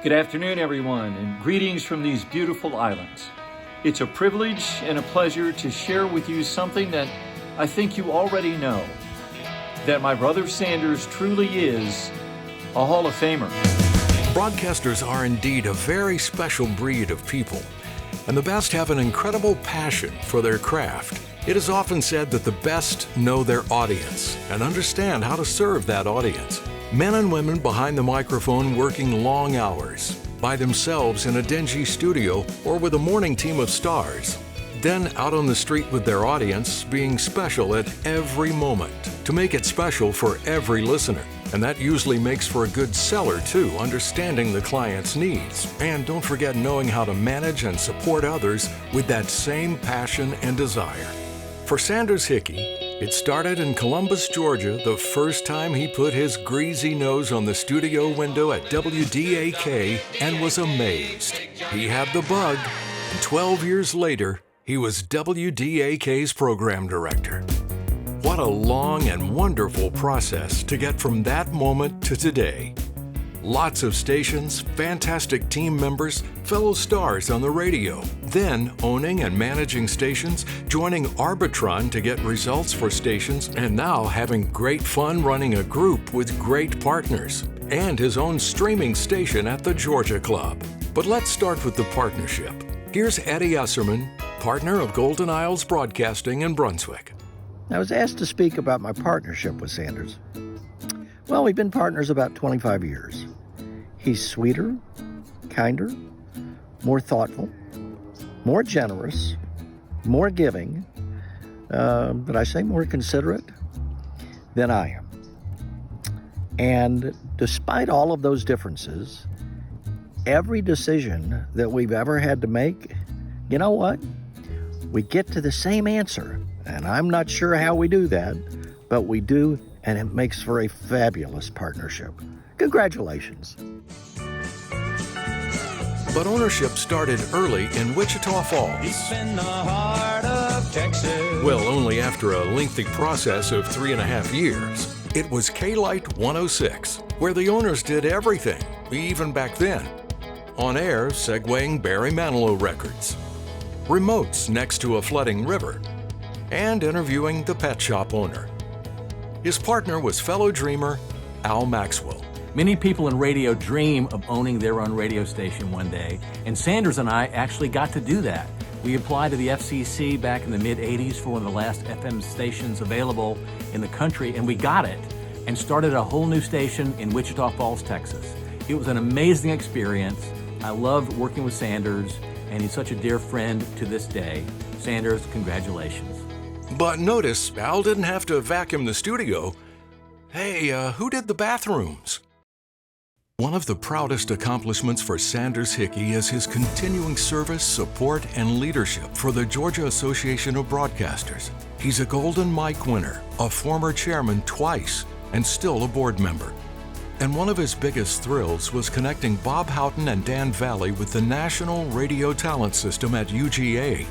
Good afternoon, everyone, and greetings from these beautiful islands. It's a privilege and a pleasure to share with you something that I think you already know, that my brother Sanders truly is a Hall of Famer. Broadcasters are indeed a very special breed of people, and the best have an incredible passion for their craft. It is often said that the best know their audience and understand how to serve that audience. Men and women behind the microphone working long hours, by themselves in a dingy studio or with a morning team of stars. Then out on the street with their audience, being special at every moment to make it special for every listener. And that usually makes for a good seller too, understanding the client's needs. And don't forget knowing how to manage and support others with that same passion and desire. For Sanders Hickey, it started in Columbus, Georgia, the first time he put his greasy nose on the studio window at WDAK and was amazed. He had the bug, and 12 years later, he was WDAK's program director. What a long and wonderful process to get from that moment to today. Lots of stations, fantastic team members, fellow stars on the radio, then owning and managing stations, joining Arbitron to get results for stations, and now having great fun running a group with great partners, and his own streaming station at the Georgia Club. But let's start with the partnership. Here's Eddie Esserman, partner of Golden Isles Broadcasting in Brunswick. I was asked to speak about my partnership with Sanders. Well, we've been partners about 25 years. He's sweeter, kinder, more thoughtful, more generous, more giving, but I say more considerate than I am. And despite all of those differences, every decision that we've ever had to make, you know what? We get to the same answer. And I'm not sure how we do that, but we do, and it makes for a fabulous partnership. Congratulations. But ownership started early in Wichita Falls. Deep in the heart of Texas. Well, only after a lengthy process of 3.5 years. It was K-Light 106, where the owners did everything, even back then. On air, segueing Barry Manilow records. Remotes next to a flooding river. And interviewing the pet shop owner. His partner was fellow dreamer Al Maxwell. Many people in radio dream of owning their own radio station one day, and Sanders and I actually got to do that. We applied to the FCC back in the mid-'80s for one of the last FM stations available in the country, and we got it, and started a whole new station in Wichita Falls, Texas. It was an amazing experience. I loved working with Sanders, and he's such a dear friend to this day. Sanders, congratulations. But notice, Al didn't have to vacuum the studio. Hey, who did the bathrooms? One of the proudest accomplishments for Sanders Hickey is his continuing service, support, and leadership for the Georgia Association of Broadcasters. He's a Golden Mike winner, a former chairman twice, and still a board member. And one of his biggest thrills was connecting Bob Houghton and Dan Valley with the National Radio Talent System at UGA.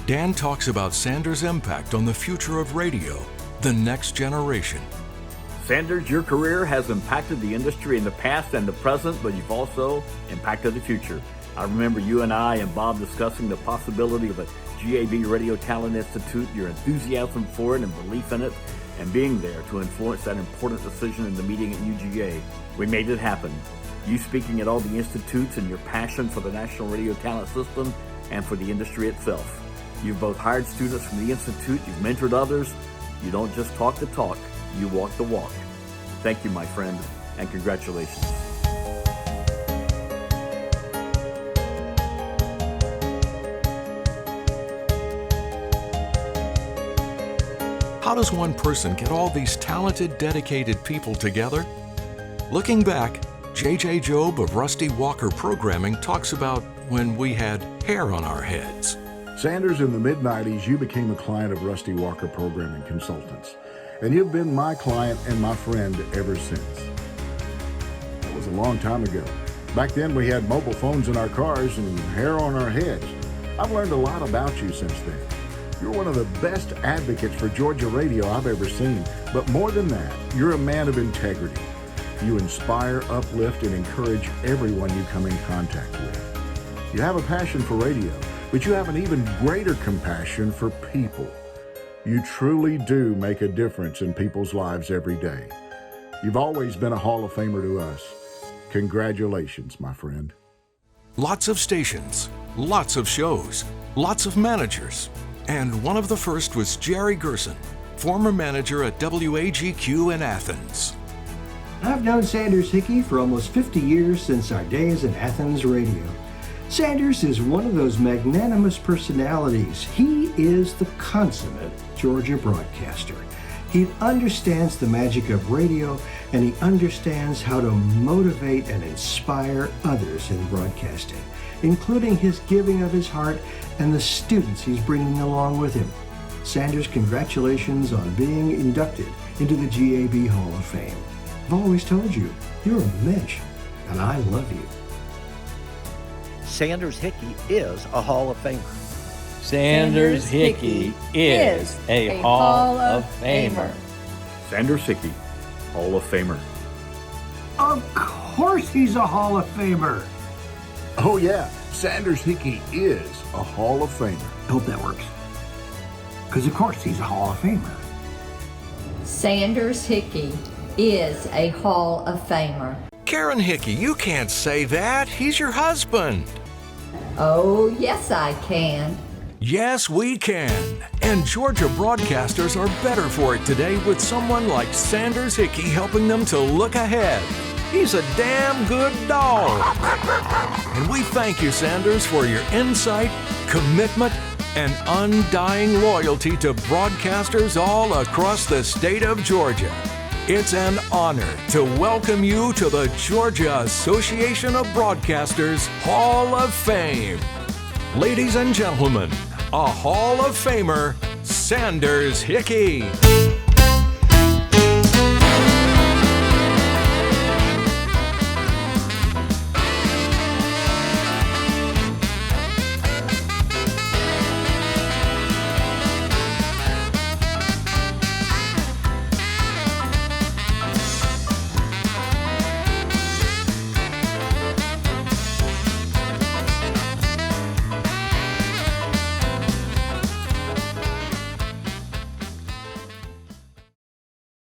Dan talks about Sanders' impact on the future of radio, the next generation. Sanders, your career has impacted the industry in the past and the present, but you've also impacted the future. I remember you and I and Bob discussing the possibility of a GAB Radio Talent Institute, your enthusiasm for it and belief in it, and being there to influence that important decision in the meeting at UGA. We made it happen. You speaking at all the institutes and your passion for the National Radio Talent System and for the industry itself. You've both hired students from the Institute, you've mentored others. You don't just talk the talk, you walk the walk. Thank you, my friend, and congratulations. How does one person get all these talented, dedicated people together? Looking back, J.J. Job of Rusty Walker Programming talks about when we had hair on our heads. Sanders, in the mid-'90s, you became a client of Rusty Walker Programming Consultants, and you've been my client and my friend ever since. That was a long time ago. Back then, we had mobile phones in our cars and hair on our heads. I've learned a lot about you since then. You're one of the best advocates for Georgia radio I've ever seen, but more than that, you're a man of integrity. You inspire, uplift, and encourage everyone you come in contact with. You have a passion for radio, but you have an even greater compassion for people. You truly do make a difference in people's lives every day. You've always been a Hall of Famer to us. Congratulations, my friend. Lots of stations, lots of shows, lots of managers. And one of the first was Jerry Gerson, former manager at WAGQ in Athens. I've known Sanders Hickey for almost 50 years since our days in Athens radio. Sanders is one of those magnanimous personalities. He is the consummate Georgia broadcaster. He understands the magic of radio, and he understands how to motivate and inspire others in broadcasting, including his giving of his heart and the students he's bringing along with him. Sanders, congratulations on being inducted into the GAB Hall of Fame. I've always told you, you're a mensch, and I love you. Sanders Hickey is a Hall of Famer. Sanders Hickey is a Hall of Famer. Sanders Hickey, Hall of Famer. Of course he's a Hall of Famer. Oh yeah, Sanders Hickey is a Hall of Famer. I hope that works. Because of course he's a Hall of Famer. Sanders Hickey is a Hall of Famer. Karen Hickey, you can't say that. He's your husband. Oh, yes, I can. Yes, we can. And Georgia broadcasters are better for it today with someone like Sanders Hickey helping them to look ahead. He's a damn good dog. And we thank you, Sanders, for your insight, commitment, and undying loyalty to broadcasters all across the state of Georgia. It's an honor to welcome you to the Georgia Association of Broadcasters Hall of Fame. Ladies and gentlemen, a Hall of Famer, Sanders Hickey.